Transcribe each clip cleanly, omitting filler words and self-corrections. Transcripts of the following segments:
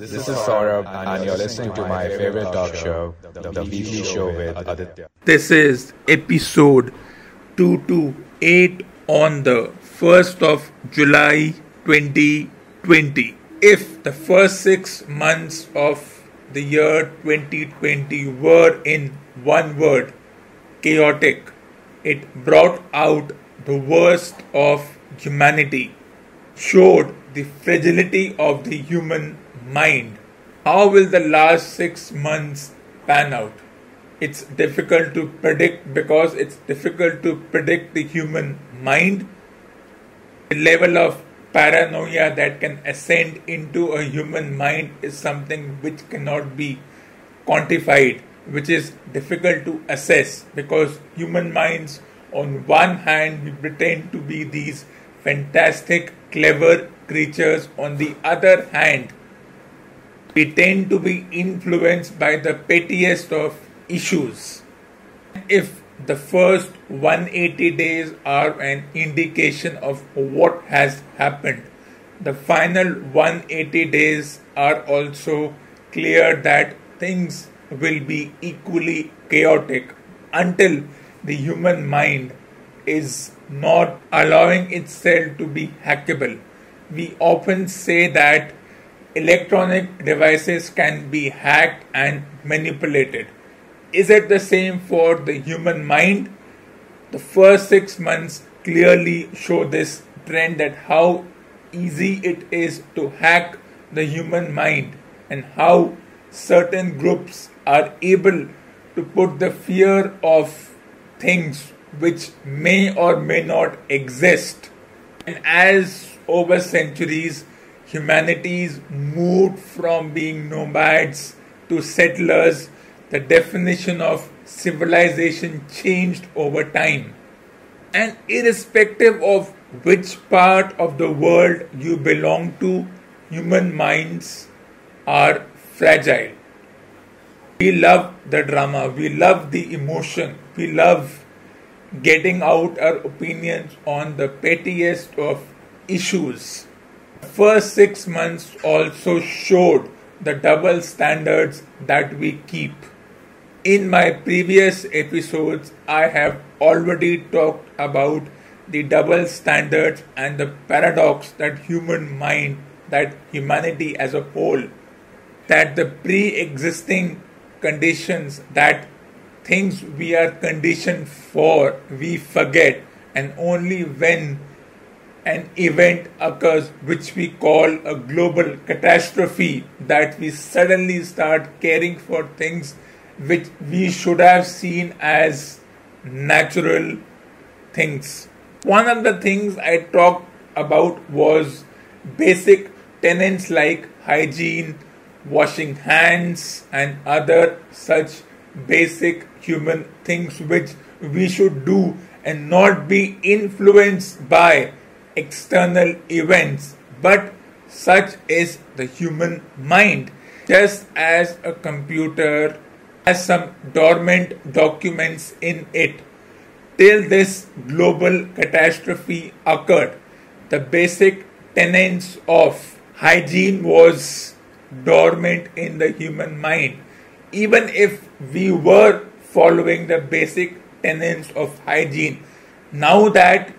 This is Saurabh, and you're listening to my favorite talk show, the PG Show with Aditya. This is episode 228 on the 1st of July 2020. If the first 6 months of the year 2020 were in one word, chaotic, it brought out the worst of humanity, showed the fragility of the human mind. How will the last 6 months pan out? It's difficult to predict because it's difficult to predict the human mind. The level of paranoia that can ascend into a human mind is something which cannot be quantified, which is difficult to assess because human minds, on one hand, we pretend to be these fantastic, clever creatures. On the other hand, we tend to be influenced by the pettiest of issues. If the first 180 days are an indication of what has happened, the final 180 days are also clear that things will be equally chaotic until the human mind is not allowing itself to be hackable. We often say that electronic devices can be hacked and manipulated. Is it the same for the human mind? The first 6 months clearly show this trend, that how easy it is to hack the human mind and how certain groups are able to put the fear of things which may or may not exist. And as over centuries, humanities moved from being nomads to settlers, the definition of civilization changed over time. And irrespective of which part of the world you belong to, human minds are fragile. We love the drama, we love the emotion, we love getting out our opinions on the pettiest of issues. The first 6 months also showed the double standards that we keep. In my previous episodes, I have already talked about the double standards and the paradox that human mind, that humanity as a whole, that the pre-existing conditions, that things we are conditioned for, we forget, and only when an event occurs which we call a global catastrophe, that we suddenly start caring for things which we should have seen as natural things. One of the things I talked about was basic tenets like hygiene, washing hands, and other such basic human things which we should do and not be influenced by external events. But such is the human mind. Just as a computer has some dormant documents in it, till this global catastrophe occurred, the basic tenets of hygiene was dormant in the human mind. Even if we were following the basic tenets of hygiene, now that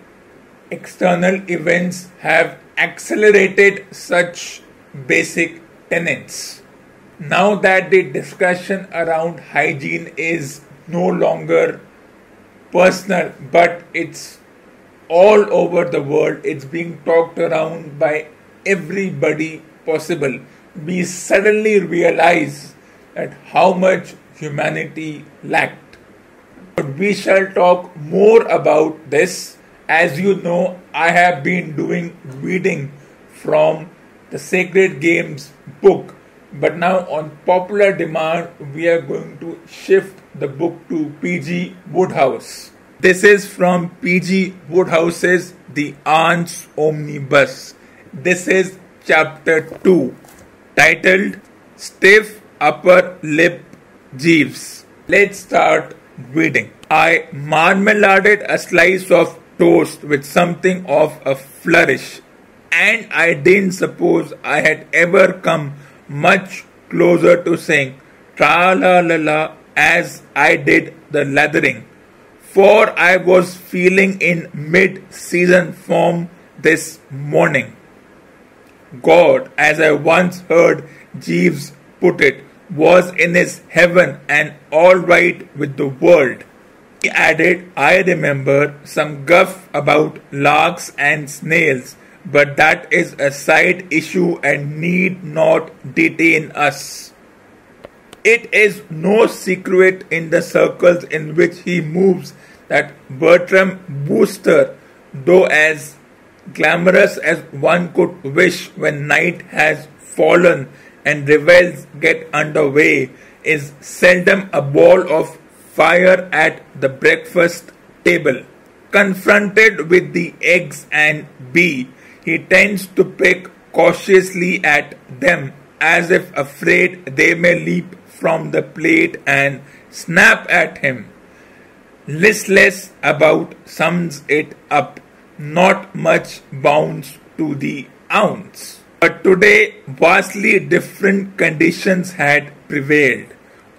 external events have accelerated such basic tenets, now that the discussion around hygiene is no longer personal, but it's all over the world, it's being talked around by everybody possible, we suddenly realize that how much humanity lacked. But we shall talk more about this. As you know, I have been doing reading from the Sacred Games book, but now on popular demand we are going to shift the book to PG Wodehouse. This is from PG Wodehouse's The Aunt's Omnibus. This is chapter 2, titled Stiff Upper Lip Jeeves. Let's start reading. I marmaladed a slice of toast with something of a flourish, and I didn't suppose I had ever come much closer to saying tra-la-la-la as I did the lathering, for I was feeling in mid-season form this morning. God, as I once heard Jeeves put it, was in his heaven and all right with the world. He added, I remember some guff about larks and snails, but that is a side issue and need not detain us. It is no secret in the circles in which he moves that Bertram Booster, though as glamorous as one could wish when night has fallen and revels get underway, is seldom a ball of fire at the breakfast table. Confronted with the eggs and bee, he tends to pick cautiously at them as if afraid they may leap from the plate and snap at him. Listless about sums it up, not much bounds to the ounce. But today vastly different conditions had prevailed.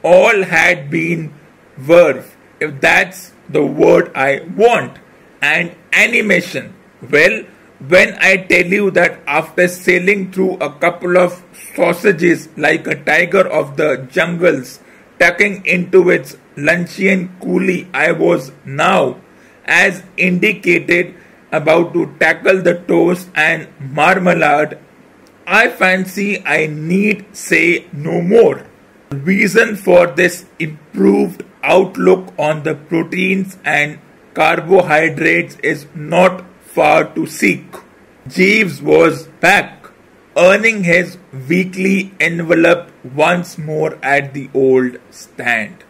All had been verve, if that's the word I want, and animation. Well, when I tell you that after sailing through a couple of sausages like a tiger of the jungles, tucking into its luncheon coolie, I was now, as indicated, about to tackle the toast and marmalade, I fancy I need say no more. The reason for this improved outlook on the proteins and carbohydrates is not far to seek. Jeeves was back, earning his weekly envelope once more at the old stand.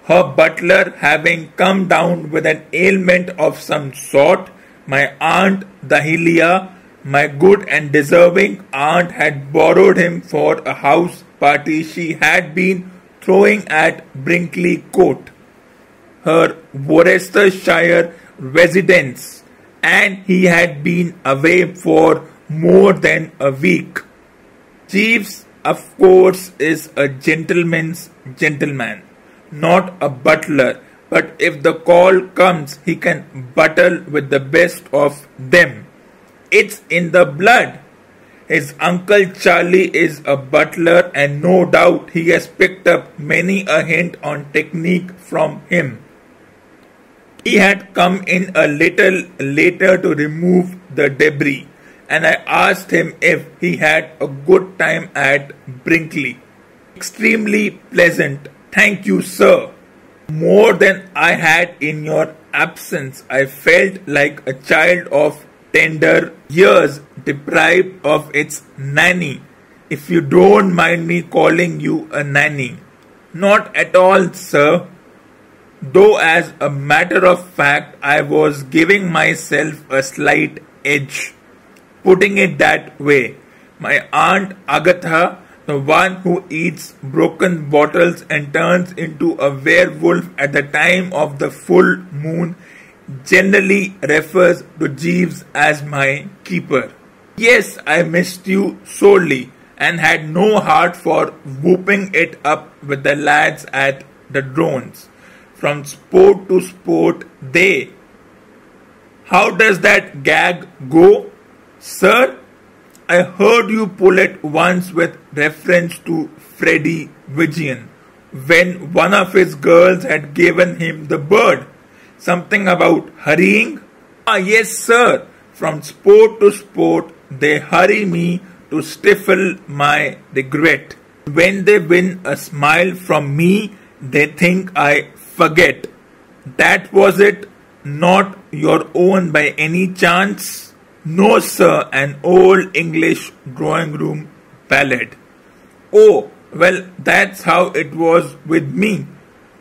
Her butler having come down with an ailment of some sort, my Aunt Dahlia, my good and deserving aunt, had borrowed him for a house party she had been throwing at Brinkley Court, her Worcestershire residence, and he had been away for more than a week. Jeeves, of course, is a gentleman's gentleman, not a butler, but if the call comes, he can battle with the best of them. It's in the blood. His Uncle Charlie is a butler, and no doubt he has picked up many a hint on technique from him. He had come in a little later to remove the debris, and I asked him if he had a good time at Brinkley. Extremely pleasant, thank you, sir. More than I had in your absence. I felt like a child of tender years deprived of its nanny, if you don't mind me calling you a nanny. Not at all, sir. Though as a matter of fact, I was giving myself a slight edge. Putting it that way, my Aunt Agatha, the one who eats broken bottles and turns into a werewolf at the time of the full moon, generally refers to Jeeves as my keeper. Yes, I missed you sorely and had no heart for whooping it up with the lads at the drones. From sport to sport they. How does that gag go, sir? I heard you pull it once with reference to Freddie Vigian, when one of his girls had given him the bird. Something about hurrying? Ah, yes, sir. From sport to sport, they hurry me to stifle my regret. When they win a smile from me, they think I forget. That was it? Not your own by any chance? No, sir, an old English drawing room ballad. Oh, well, that's how it was with me.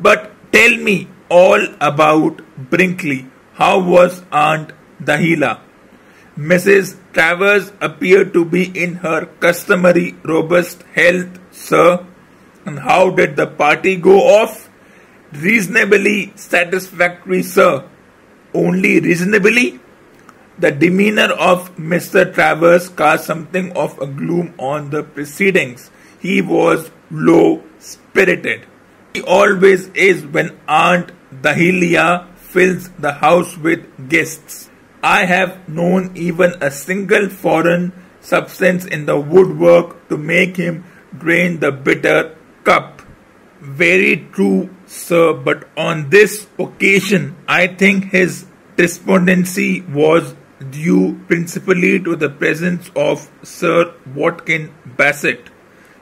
But tell me all about Brinkley. How was Aunt Dahlia? Mrs. Travers appeared to be in her customary robust health, sir. And how did the party go off? Reasonably satisfactory, sir. Only reasonably? The demeanour of Mr. Travers cast something of a gloom on the proceedings. he was low-spirited. He always is when Aunt Dahlia fills the house with guests. I have known even a single foreign substance in the woodwork to make him drain the bitter cup. Very true, sir, but on this occasion, I think his despondency was due principally to the presence of Sir Watkin Bassett.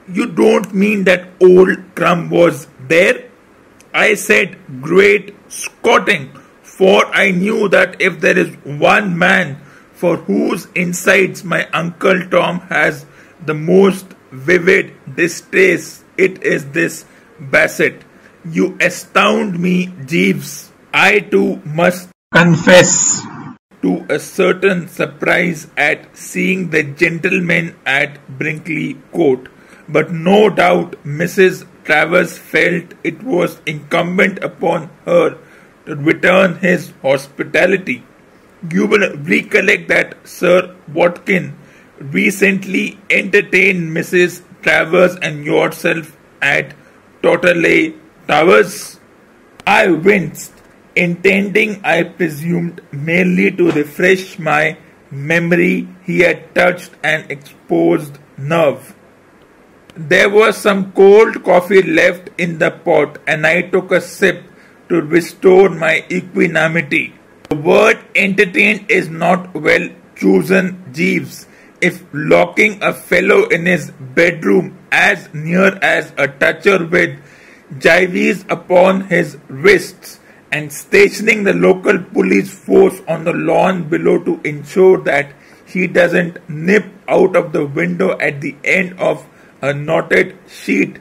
You don't mean that old Crumb was there? I said, great Scotting, for I knew that if there is one man for whose insides my Uncle Tom has the most vivid distaste, it is this Bassett. You astound me, Jeeves. I too must confess to a certain surprise at seeing the gentleman at Brinkley Court. But no doubt Mrs. Travers felt it was incumbent upon her to return his hospitality. You will recollect that Sir Watkin recently entertained Mrs. Travers and yourself at Totterley Towers. I winced, intending, I presumed, merely to refresh my memory. He had touched an exposed nerve. There was some cold coffee left in the pot, and I took a sip to restore my equanimity. The word entertained is not well chosen, Jeeves. If locking a fellow in his bedroom as near as a toucher with gyves upon his wrists and stationing the local police force on the lawn below to ensure that he doesn't nip out of the window at the end of a knotted sheet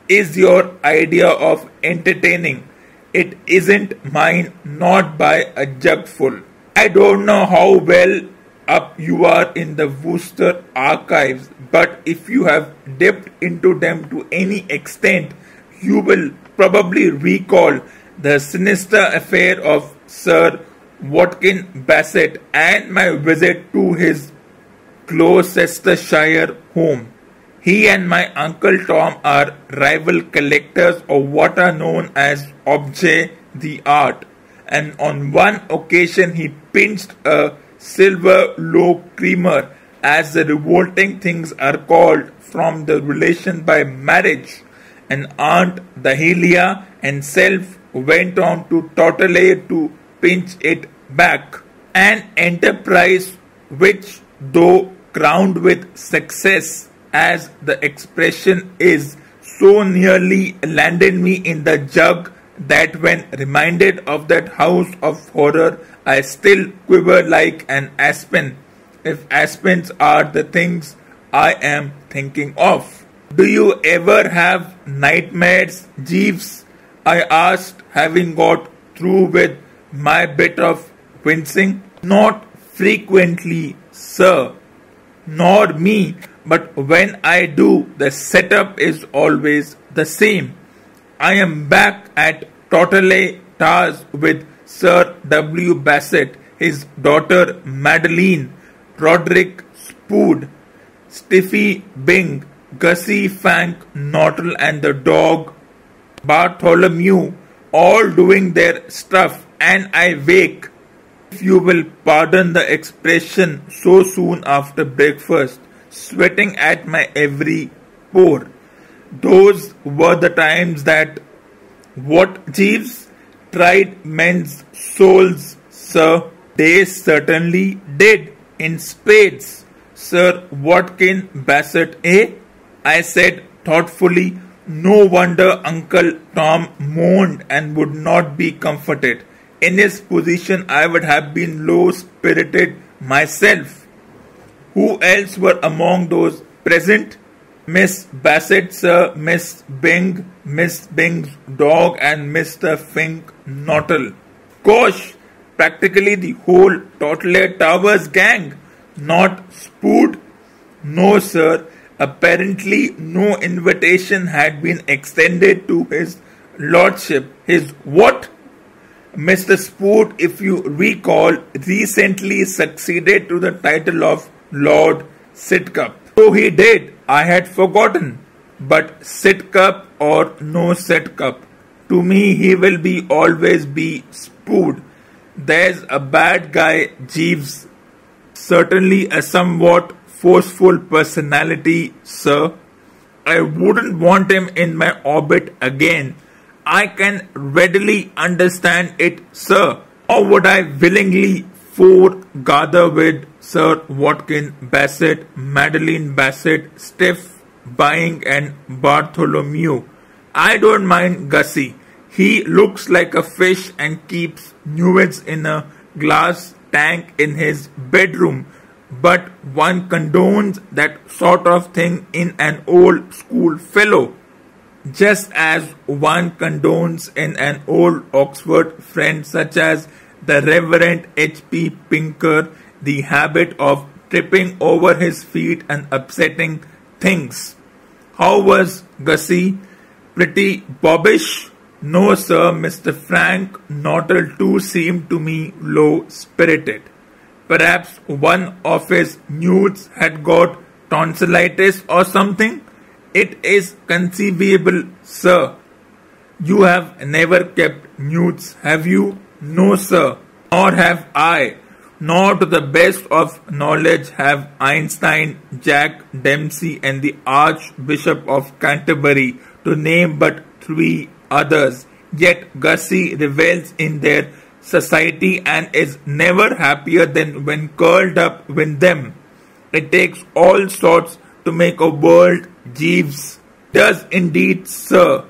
is your idea of entertaining. It isn't mine, not by a jugful. I don't know how well up you are in the Worcester archives, but if you have dipped into them to any extent, you will probably recall the sinister affair of Sir Watkin Bassett and my visit to his Gloucestershire home. He and my Uncle Tom are rival collectors of what are known as objets d'art, and on one occasion he pinched a silver low creamer, as the revolting things are called, from the relation by marriage, and Aunt Dahlia and self went on to Totterley to pinch it back. An enterprise which, though crowned with success, as the expression is, so nearly landed me in the jug that when reminded of that house of horror, I still quiver like an aspen, if aspens are the things I am thinking of. Do you ever have nightmares, Jeeves? I asked, having got through with my bit of wincing. Not frequently, sir. Nor me. But when I do, the setup is always the same. I am back at Totterley Towers with Sir W. Bassett, his daughter Madeline, Roderick Spood, Stiffy Bing, Gussie Fank Nottle and the dog Bartholomew, all doing their stuff, and I wake, if you will pardon the expression, so soon after breakfast, sweating at my every pore. Those were the times that, what, Jeeves? Tried men's souls, sir. They certainly did, in spades. Sir Watkin Bassett, eh? I said thoughtfully. No wonder Uncle Tom moaned and would not be comforted. In his position I would have been low-spirited myself. Who else were among those present? Miss Bassett, sir, Miss Bing, Miss Bing's dog, and Mr. Fink Nottle. Gosh, practically the whole Totterley Towers gang. Not Spood? No, sir. Apparently no invitation had been extended to his lordship. His what? Mr. Spood, if you recall, recently succeeded to the title of Lord Sidcup. So he did. I had forgotten. but sit cup or no sit cup. To me, he will be always be spooed. There's a bad guy, Jeeves. Certainly a somewhat forceful personality, sir. I wouldn't want him in my orbit again. I can readily understand it, sir. Or would I willingly foregather with Sir Watkin Bassett, Madeline Bassett, Stiff, Byng and Bartholomew? I don't mind Gussie. He looks like a fish and keeps newts in a glass tank in his bedroom. But one condones that sort of thing in an old school fellow, just as one condones in an old Oxford friend such as the Reverend H.P. Pinker the habit of tripping over his feet and upsetting things. How was Gussie? Pretty bobbish? No, sir, Mr. Frank Knottle too seemed to me low-spirited. Perhaps one of his newts had got tonsillitis or something? It is conceivable, sir. You have never kept newts, have you? No, sir. Nor have I. Nor to the best of knowledge have Einstein, Jack Dempsey and the Archbishop of Canterbury, to name but 3 others. Yet Gussie revels in their society and is never happier than when curled up with them. It takes all sorts to make a world, Jeeves. Does indeed, sir.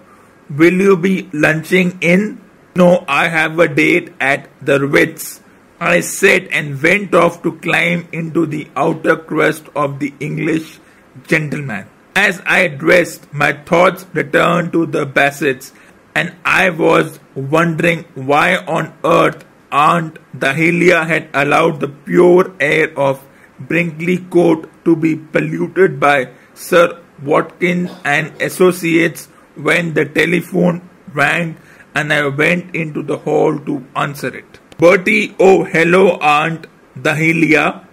Will you be lunching in? No, I have a date at the Ritz. I said and went off to climb into the outer crust of the English gentleman. As I dressed, my thoughts returned to the Bassetts, and I was wondering why on earth Aunt Dahlia had allowed the pure air of Brinkley Court to be polluted by Sir Watkin and Associates when the telephone rang and I went into the hall to answer it. Bertie, oh hello Aunt Dahlia.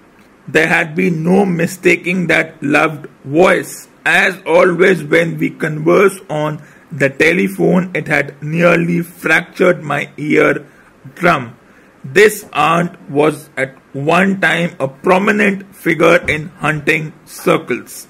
There had been no mistaking that loved voice. As always when we converse on the telephone, it had nearly fractured my ear drum. This aunt was at one time a prominent figure in hunting circles,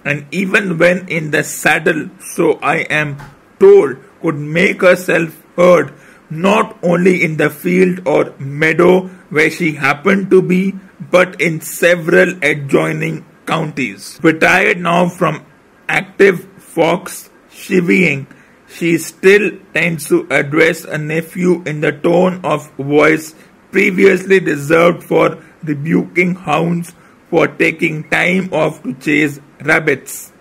and even when in the saddle, so I am told, could make herself heard not only in the field or meadow where she happened to be, but in several adjoining counties. Retired now from active fox chivying, she still tends to address a nephew in the tone of voice previously reserved for rebuking hounds for taking time off to chase rabbits.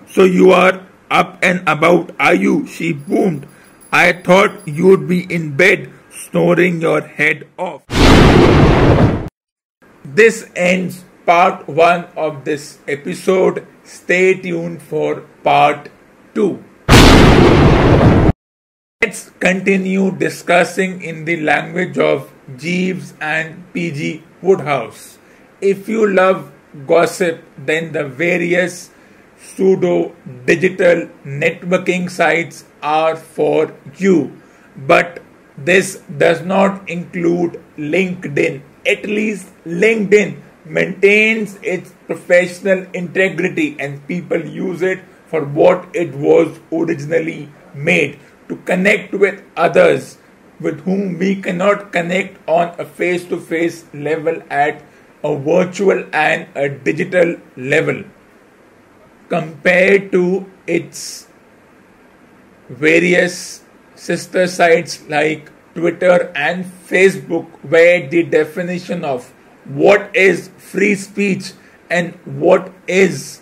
So you are up and about, are you? She boomed. I thought you'd be in bed, snoring your head off. This ends part 1 of this episode. Stay tuned for part 2. Let's continue discussing in the language of Jeeves and PG Wodehouse. If you love gossip, then the various pseudo-digital networking sites are for you. But this does not include LinkedIn. At least LinkedIn maintains its professional integrity and people use it for what it was originally made, to connect with others with whom we cannot connect on a face-to-face level at a virtual and a digital level, compared to its various sister sites like Twitter and Facebook, where the definition of what is free speech and what is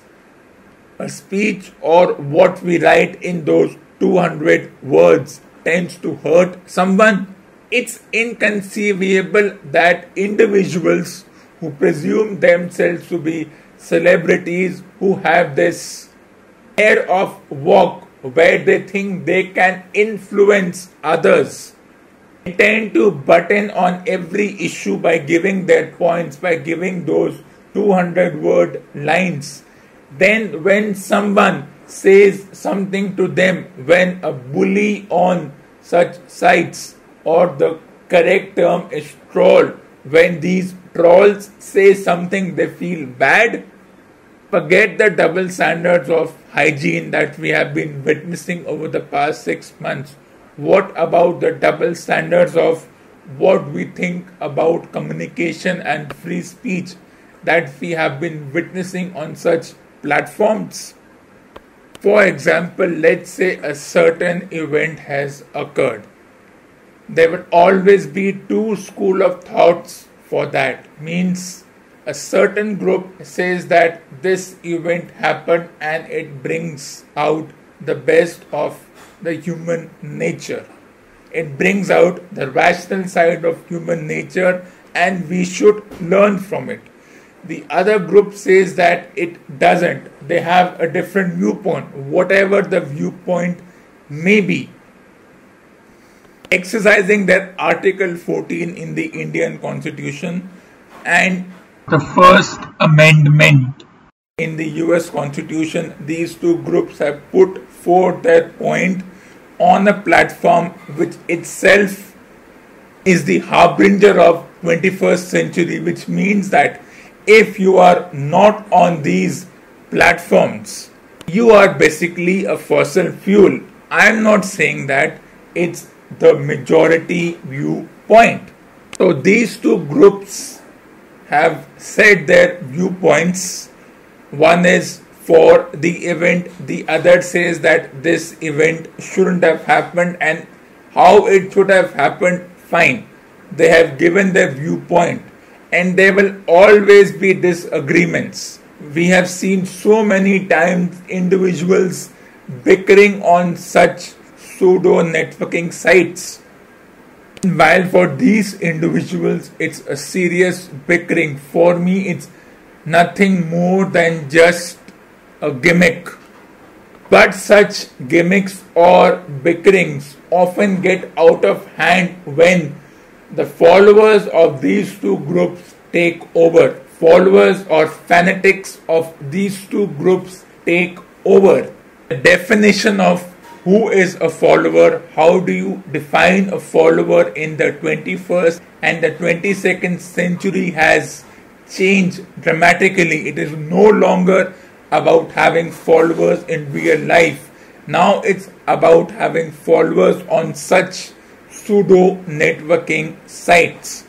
a speech or what we write in those 200 words tends to hurt someone. It's inconceivable that individuals who presume themselves to be celebrities, who have this air of walk where they think they can influence others, they tend to button on every issue by giving their points, by giving those 200-word lines. Then when someone says something to them, when a bully on such sites, or the correct term is troll, when these trolls say something they feel bad, forget the double standards of hygiene that we have been witnessing over the past 6 months. What about the double standards of what we think about communication and free speech that we have been witnessing on such platforms? For example, let's say a certain event has occurred. There will always be two schools of thoughts for that. Means a certain group says that this event happened and it brings out the best of the human nature. It brings out the rational side of human nature and we should learn from it. The other group says that it doesn't. They have a different viewpoint, whatever the viewpoint may be. Exercising their Article 14 in the Indian Constitution and the First Amendment in the US Constitution, these two groups have put forth their point on a platform which itself is the harbinger of 21st century, which means that if you are not on these platforms, you are basically a fossil fuel. I am not saying that, it's the majority viewpoint. So these two groups have said their viewpoints. One is for the event, the other says that this event shouldn't have happened and how it should have happened, fine. They have given their viewpoint and there will always be disagreements. We have seen so many times individuals bickering on such pseudo networking sites. While for these individuals it's a serious bickering, for me it's nothing more than just a gimmick. But such gimmicks or bickerings often get out of hand when the followers of these two groups take over. Followers or fanatics of these two groups take over. The definition of who is a follower, how do you define a follower in the 21st and the 22nd century has changed dramatically. It is no longer about having followers in real life. Now it's about having followers on such pseudo networking sites.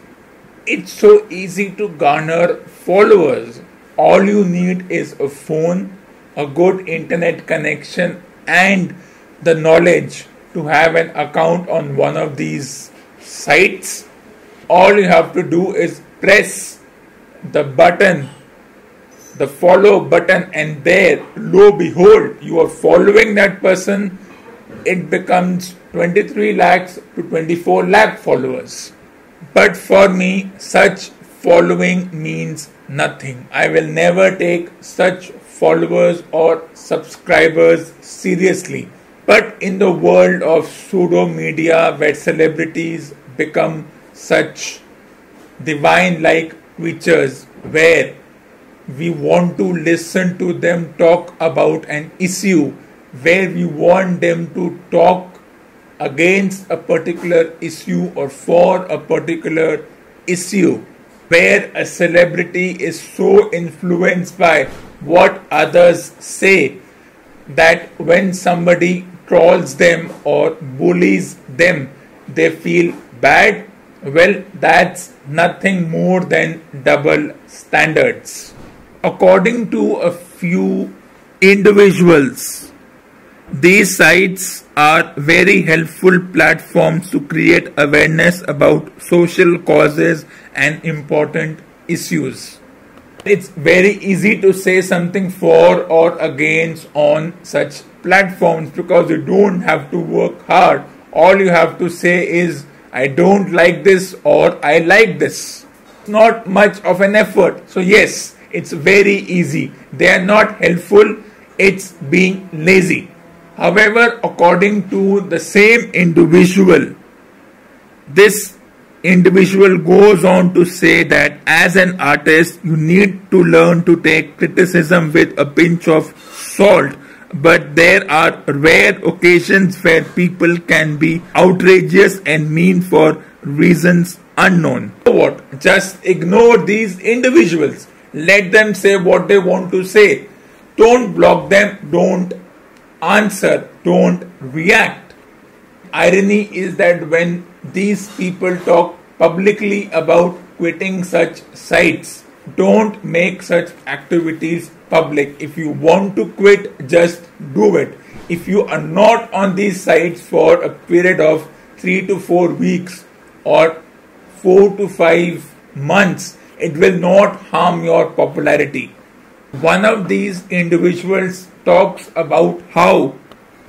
It's so easy to garner followers. All you need is a phone, a good internet connection and the knowledge to have an account on one of these sites. All you have to do is press the button, the follow button, and there, lo behold, you are following that person. It becomes 23 lakhs to 24 lakh followers. But for me, such following means nothing. I will never take such followers or subscribers seriously. But in the world of pseudo media where celebrities become such divine-like creatures, where we want to listen to them talk about an issue, where we want them to talk against a particular issue or for a particular issue, where a celebrity is so influenced by what others say that when somebody trolls them or bullies them, they feel bad. Well, that's nothing more than double standards. According to a few individuals, these sites are very helpful platforms to create awareness about social causes and important issues. It's very easy to say something for or against on such platforms because you don't have to work hard. All you have to say is, I don't like this or I like this. Not much of an effort. So yes, it's very easy. They are not helpful. It's being lazy. However, according to the same individual, this individual goes on to say that as an artist, you need to learn to take criticism with a pinch of salt. but there are rare occasions where people can be outrageous and mean for reasons unknown. So what? Just ignore these individuals. Let them say what they want to say. Don't block them, don't answer, don't react. Irony is that when these people talk publicly about quitting such sites, don't make such activities public. If you want to quit, just do it. If you are not on these sites for a period of 3 to 4 weeks or 4 to 5 months, it will not harm your popularity. One of these individuals talks about how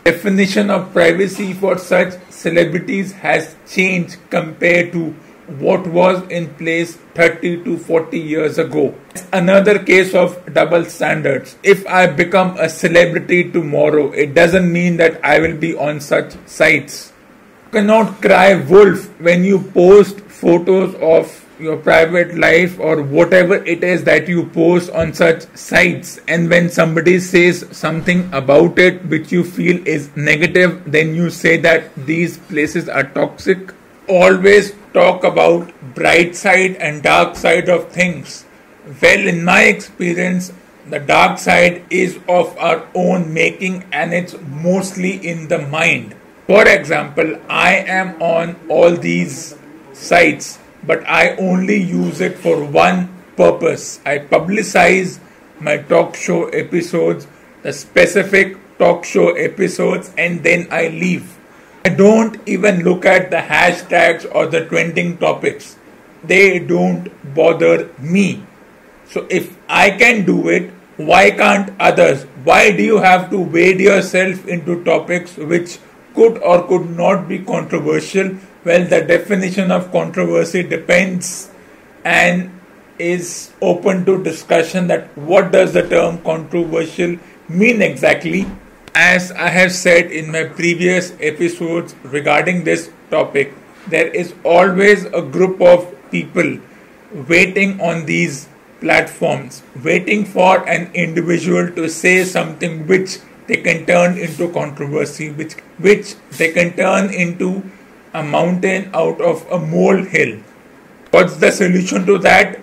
definition of privacy for such celebrities has changed compared to what was in place 30 to 40 years ago. It's another case of double standards. If I become a celebrity tomorrow, it doesn't mean that I will be on such sites. You cannot cry wolf when you post photos of your private life or whatever it is that you post on such sites, and when somebody says something about it which you feel is negative, then you say that these places are toxic. Always talk about bright side and dark side of things. Well, in my experience, the dark side is of our own making, and it's mostly in the mind. For example, I am on all these sites, but I only use it for one purpose. I publicize my talk show episodes, the specific talk show episodes, and then I leave. I don't even look at the hashtags or the trending topics. They don't bother me. So if I can do it, why can't others? Why do you have to wade yourself into topics which could or could not be controversial? Well, the definition of controversy depends and is open to discussion that what does the term controversial mean exactly. As I have said in my previous episodes regarding this topic, there is always a group of people waiting on these platforms, waiting for an individual to say something which they can turn into controversy, which they can turn into a mountain out of a molehill. What's the solution to that?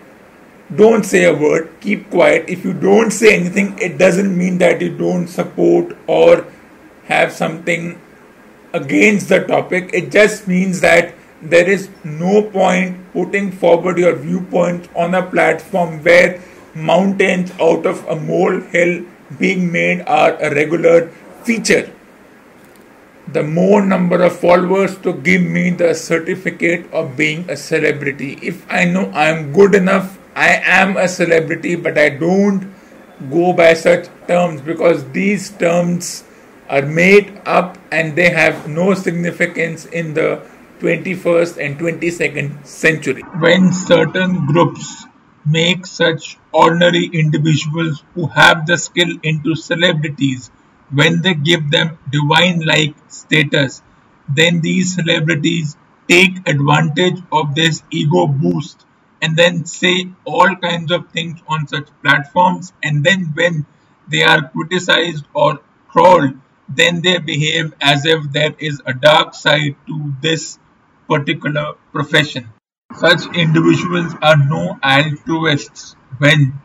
Don't say a word, keep quiet. If you don't say anything, it doesn't mean that you don't support or have something against the topic. It just means that there is no point putting forward your viewpoint on a platform where mountains out of a molehill being made are a regular feature. The more number of followers to give me the certificate of being a celebrity. If I know I am good enough, I am a celebrity, but I don't go by such terms because these terms are made up and they have no significance in the 21st and 22nd century. When certain groups make such ordinary individuals who have the skill into celebrities, when they give them divine-like status, then these celebrities take advantage of this ego boost and then say all kinds of things on such platforms, and then when they are criticized or trolled, then they behave as if there is a dark side to this particular profession. Such individuals are no altruists when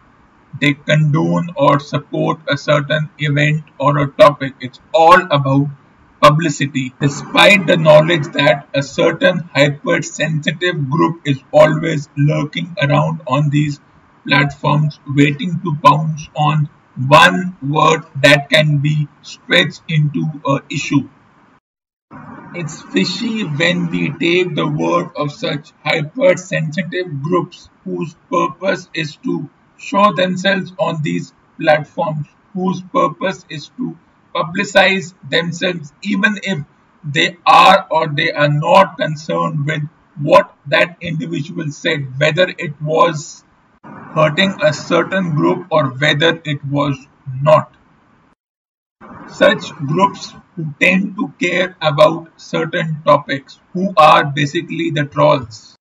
they condone or support a certain event or a topic. It's all about publicity. Despite the knowledge that a certain hypersensitive group is always lurking around on these platforms waiting to pounce on one word that can be stretched into an issue. It's fishy when we take the word of such hypersensitive groups whose purpose is to show themselves on these platforms, whose purpose is to publicize themselves even if they are or they are not concerned with what that individual said, whether it was hurting a certain group or whether it was not. Such groups who tend to care about certain topics, who are basically the trolls,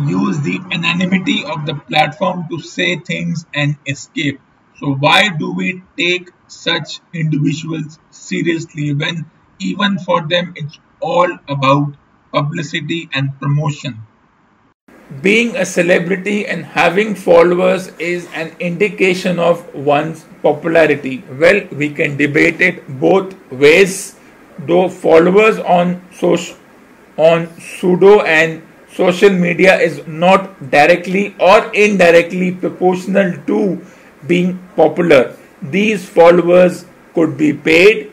use the anonymity of the platform to say things and escape. So why do we take such individuals seriously when even for them it's all about publicity and promotion. Being a celebrity and having followers is an indication of one's popularity. Well, we can debate it both ways, though followers on pseudo and social media is not directly or indirectly proportional to being popular. These followers could be paid,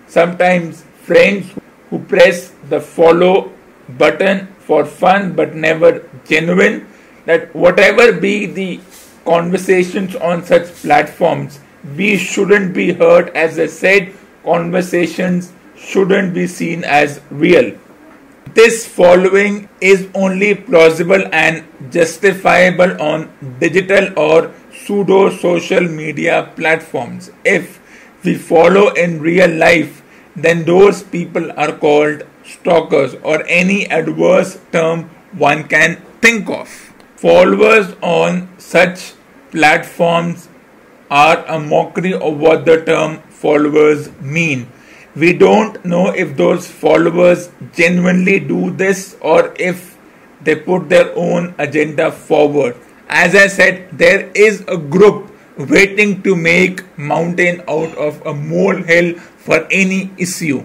sometimes friends who press the follow button for fun but never genuine. That whatever be the conversations on such platforms, we shouldn't be hurt. As I said, conversations shouldn't be seen as real. This following is only plausible and justifiable on digital or pseudo social media platforms. If we follow in real life, then those people are called stalkers or any adverse term one can think of. Followers on such platforms are a mockery of what the term followers mean. We don't know if those followers genuinely do this or if they put their own agenda forward. As I said, there is a group waiting to make mountain out of a molehill for any issue.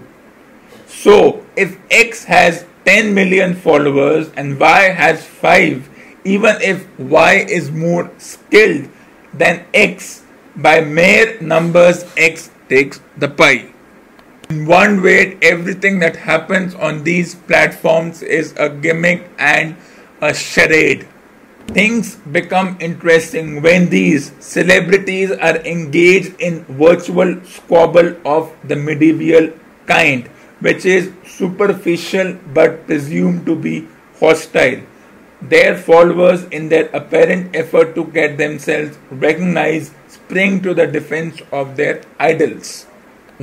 So, if X has 10 million followers and Y has 5, even if Y is more skilled than X, by mere numbers X takes the pie. In one way, everything that happens on these platforms is a gimmick and a charade. Things become interesting when these celebrities are engaged in virtual squabble of the medieval kind, which is superficial but presumed to be hostile. Their followers, in their apparent effort to get themselves recognized, spring to the defense of their idols.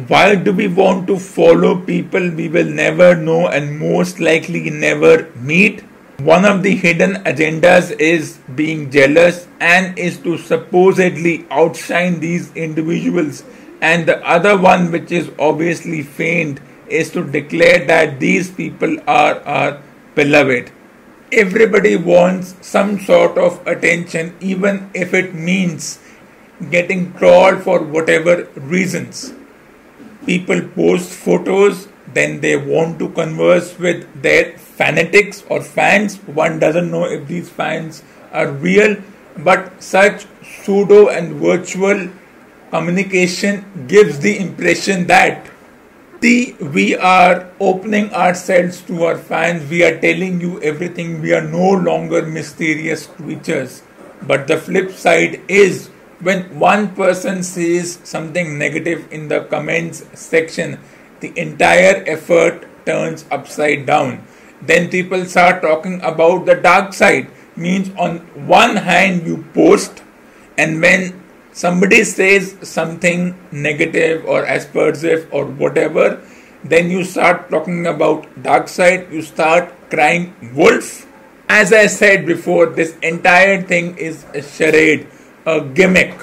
Why do we want to follow people we will never know and most likely never meet? One of the hidden agendas is being jealous and is to supposedly outshine these individuals, and the other one, which is obviously feigned, is to declare that these people are our beloved. Everybody wants some sort of attention, even if it means getting trolled for whatever reasons. People post photos, then they want to converse with their fanatics or fans. One doesn't know if these fans are real, but such pseudo and virtual communication gives the impression that we are opening ourselves to our fans. We are telling you everything. We are no longer mysterious creatures. But the flip side is, when one person says something negative in the comments section, the entire effort turns upside down. Then people start talking about the dark side. Means on one hand you post, and when somebody says something negative or aspersive or whatever, then you start talking about dark side, you start crying wolf. As I said before, this entire thing is a charade, a gimmick.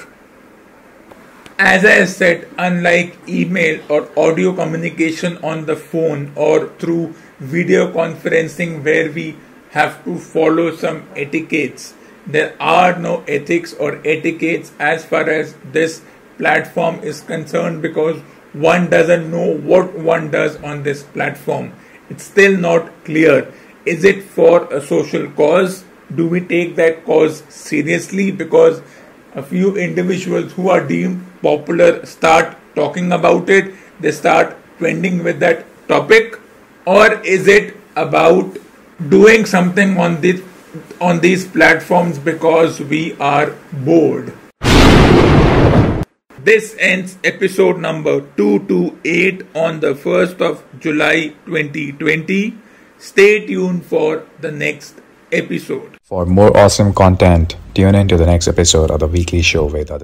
As I said, unlike email or audio communication on the phone or through video conferencing where we have to follow some etiquettes, there are no ethics or etiquettes as far as this platform is concerned, because one doesn't know what one does on this platform. It's still not clear. Is it for a social cause? Do we take that cause seriously because a few individuals who are deemed popular start talking about it, they start trending with that topic? Or is it about doing something on these platforms because we are bored? This ends episode number 228 on the 1st of July 2020. Stay tuned for the next episode. For more awesome content, tune in to the next episode of the weekly show with Aditya.